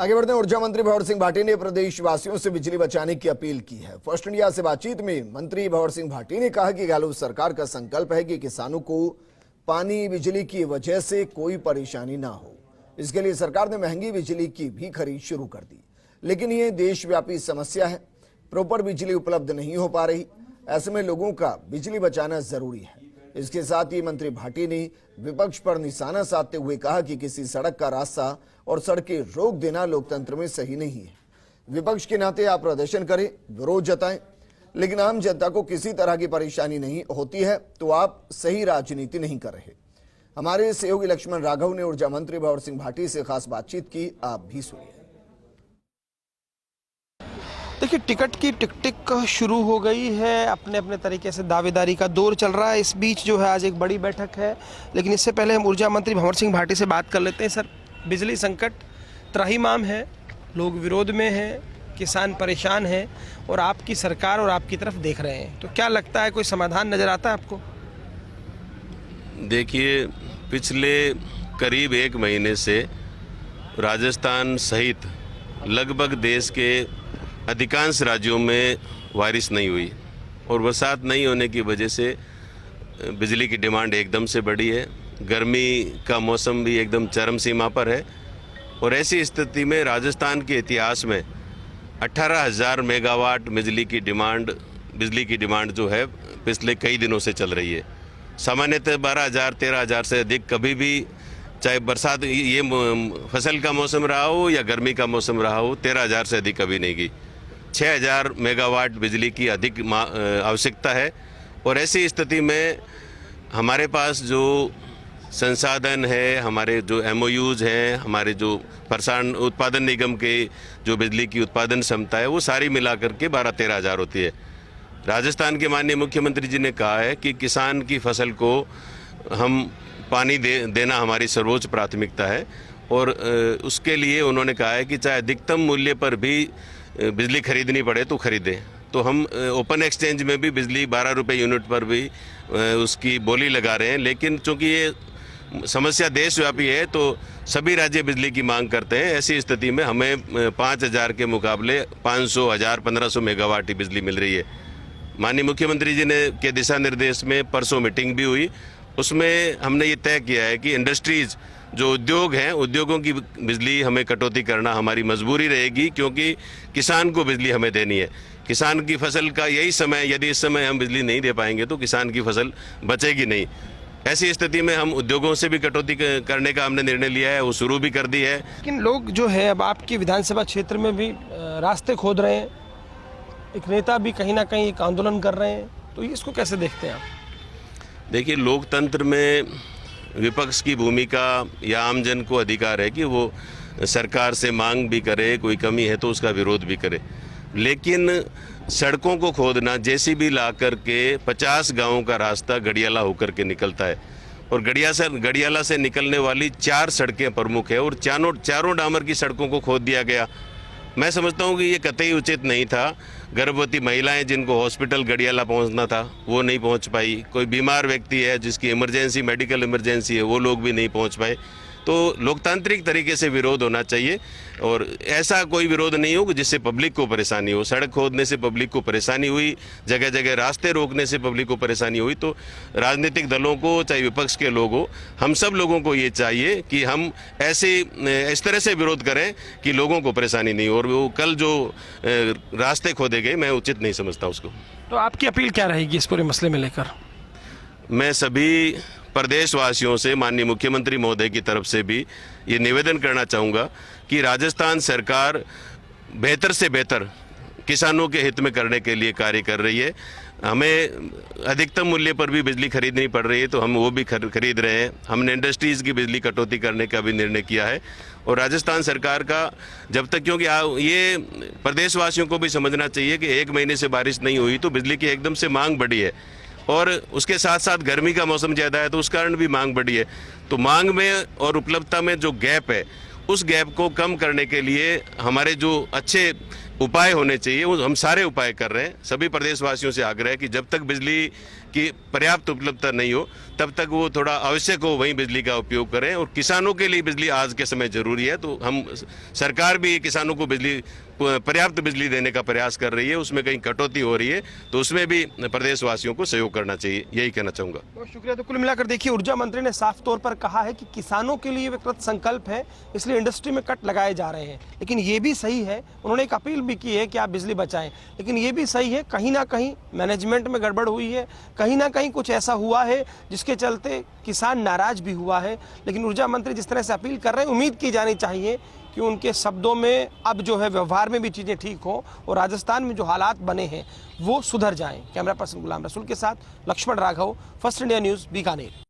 आगे बढ़ते हैं। ऊर्जा मंत्री भंवर सिंह भाटी ने प्रदेशवासियों से बिजली बचाने की अपील की है। फर्स्ट इंडिया से बातचीत में मंत्री भंवर सिंह भाटी ने कहा कि गहलोत सरकार का संकल्प है कि किसानों को पानी बिजली की वजह से कोई परेशानी ना हो। इसके लिए सरकार ने महंगी बिजली की भी खरीद शुरू कर दी, लेकिन ये देशव्यापी समस्या है। प्रॉपर बिजली उपलब्ध नहीं हो पा रही, ऐसे में लोगों का बिजली बचाना जरूरी है। इसके साथ ही मंत्री भाटी ने विपक्ष पर निशाना साधते हुए कहा कि किसी सड़क का रास्ता और सड़कें रोक देना लोकतंत्र में सही नहीं है। विपक्ष के नाते आप प्रदर्शन करें, विरोध जताएं, लेकिन आम जनता को किसी तरह की परेशानी नहीं होती है तो आप सही राजनीति नहीं कर रहे। हमारे सहयोगी लक्ष्मण राघव ने ऊर्जा मंत्री भंवर सिंह भाटी से खास बातचीत की, आप भी सुनिए। देखिए, टिकट की टिक शुरू हो गई है। अपने अपने तरीके से दावेदारी का दौर चल रहा है। इस बीच जो है आज एक बड़ी बैठक है, लेकिन इससे पहले हम ऊर्जा मंत्री भंवर सिंह भाटी से बात कर लेते हैं। सर, बिजली संकट त्राहिमाम है, लोग विरोध में हैं, किसान परेशान हैं और आपकी सरकार और आपकी तरफ देख रहे हैं, तो क्या लगता है कोई समाधान नज़र आता है आपको? देखिए, पिछले करीब 1 महीने से राजस्थान सहित लगभग देश के अधिकांश राज्यों में बारिश नहीं हुई और बरसात नहीं होने की वजह से बिजली की डिमांड एकदम से बढ़ी है। गर्मी का मौसम भी एकदम चरम सीमा पर है और ऐसी स्थिति में राजस्थान के इतिहास में 18,000 मेगावाट बिजली की डिमांड जो है पिछले कई दिनों से चल रही है। सामान्यतः 12,000 13,000 से अधिक कभी भी, चाहे बरसात ये फसल का मौसम रहा हो या गर्मी का मौसम रहा हो, 13,000 से अधिक कभी नहीं गई। 6,000 मेगावाट बिजली की अधिक आवश्यकता है और ऐसी स्थिति में हमारे पास जो संसाधन है, हमारे जो MOUs हैं, हमारे जो प्रसारण उत्पादन निगम के जो बिजली की उत्पादन क्षमता है, वो सारी मिलाकर के 12-13 हज़ार होती है। राजस्थान के माननीय मुख्यमंत्री जी ने कहा है कि किसान की फसल को हम पानी देना हमारी सर्वोच्च प्राथमिकता है और उसके लिए उन्होंने कहा है कि चाहे अधिकतम मूल्य पर भी बिजली खरीदनी पड़े तो खरीदें। तो हम ओपन एक्सचेंज में भी बिजली 12 रुपये यूनिट पर भी उसकी बोली लगा रहे हैं, लेकिन चूंकि ये समस्या देशव्यापी है तो सभी राज्य बिजली की मांग करते हैं। ऐसी स्थिति में हमें 5,000 के मुकाबले 500, 1,000, 1,500 मेगावाट की बिजली मिल रही है। माननीय मुख्यमंत्री जी ने के दिशा निर्देश में परसों मीटिंग भी हुई, उसमें हमने ये तय किया है कि इंडस्ट्रीज जो उद्योग हैं, उद्योगों की बिजली हमें कटौती करना हमारी मजबूरी रहेगी, क्योंकि किसान को बिजली हमें देनी है। किसान की फसल का यही समय, यदि इस समय हम बिजली नहीं दे पाएंगे तो किसान की फसल बचेगी नहीं। ऐसी स्थिति में हम उद्योगों से भी कटौती करने का हमने निर्णय लिया है, वो शुरू भी कर दी है। लेकिन लोग जो है अब आपके विधानसभा क्षेत्र में भी रास्ते खोद रहे हैं, एक नेता भी कहीं ना कहीं एक आंदोलन कर रहे हैं, तो इसको कैसे देखते हैं आप? देखिए, लोकतंत्र में विपक्ष की भूमिका या आमजन को अधिकार है कि वो सरकार से मांग भी करे, कोई कमी है तो उसका विरोध भी करे, लेकिन सड़कों को खोदना, JCB ला करके 50 गांवों का रास्ता गड़ियाला होकर के निकलता है और गड़ियाला से निकलने वाली 4 सड़कें प्रमुख है और चारों डामर की सड़कों को खोद दिया गया। मैं समझता हूँ कि ये कतई उचित नहीं था। गर्भवती महिलाएं जिनको हॉस्पिटल गड़ियाला पहुंचना था वो नहीं पहुंच पाई, कोई बीमार व्यक्ति है जिसकी इमरजेंसी, मेडिकल इमरजेंसी है, वो लोग भी नहीं पहुंच पाए। तो लोकतांत्रिक तरीके से विरोध होना चाहिए और ऐसा कोई विरोध नहीं हो जिससे पब्लिक को परेशानी हो। सड़क खोदने से पब्लिक को परेशानी हुई, जगह जगह रास्ते रोकने से पब्लिक को परेशानी हुई, तो राजनीतिक दलों को, चाहे विपक्ष के लोग हो, हम सब लोगों को ये चाहिए कि हम इस तरह से विरोध करें कि लोगों को परेशानी नहीं हो। और वो कल जो रास्ते खोदे गए, मैं उचित नहीं समझता उसको। तो आपकी अपील क्या रहेगी इस पूरे मसले में लेकर? मैं सभी प्रदेशवासियों से, माननीय मुख्यमंत्री महोदय की तरफ से भी ये निवेदन करना चाहूँगा कि राजस्थान सरकार बेहतर से बेहतर किसानों के हित में करने के लिए कार्य कर रही है। हमें अधिकतम मूल्य पर भी बिजली खरीदनी पड़ रही है तो हम वो भी खरीद रहे हैं। हमने इंडस्ट्रीज़ की बिजली कटौती करने का भी निर्णय किया है और राजस्थान सरकार का जब तक, क्योंकि ये प्रदेशवासियों को भी समझना चाहिए कि 1 महीने से बारिश नहीं हुई तो बिजली की एकदम से मांग बढ़ी है और उसके साथ साथ गर्मी का मौसम ज़्यादा है तो उस कारण भी मांग बढ़ी है। तो मांग में और उपलब्धता में जो गैप है, उस गैप को कम करने के लिए हमारे जो अच्छे उपाय होने चाहिए वो हम सारे उपाय कर रहे हैं। सभी प्रदेशवासियों से आग्रह है कि जब तक बिजली की पर्याप्त उपलब्धता नहीं हो तब तक वो थोड़ा आवश्यक हो वहीं बिजली का उपयोग करें। और किसानों के लिए बिजली आज के समय जरूरी है, तो हम सरकार भी किसानों को बिजली पर्याप्त बिजली देने का प्रयास कर रही है। उसमें कहीं कटौती हो रही है तो उसमें भी प्रदेशवासियों को सहयोग करना चाहिए, यही कहना चाहूँगा। बहुत शुक्रिया। तो कुल मिलाकर देखिए, ऊर्जा मंत्री ने साफ तौर पर कहा है कि किसानों के लिए कृत संकल्प है, इसलिए इंडस्ट्री में कट लगाए जा रहे हैं। लेकिन ये भी सही है, उन्होंने एक अपील भी की है कि आप बिजली बचाएं, लेकिन ये भी सही है कहीं ना कहीं मैनेजमेंट में गड़बड़ हुई है, कहीं ना कहीं कुछ ऐसा हुआ है जिसके चलते किसान नाराज भी हुआ है। लेकिन ऊर्जा मंत्री जिस तरह से अपील कर रहे हैं, उम्मीद की जानी चाहिए कि उनके शब्दों में अब जो है व्यवहार में भी चीज़ें ठीक हों और राजस्थान में जो हालात बने हैं वो सुधर जाएं। कैमरा पर्सन गुलाम रसूल के साथ Laxman Raghav, First India News, Bikaner.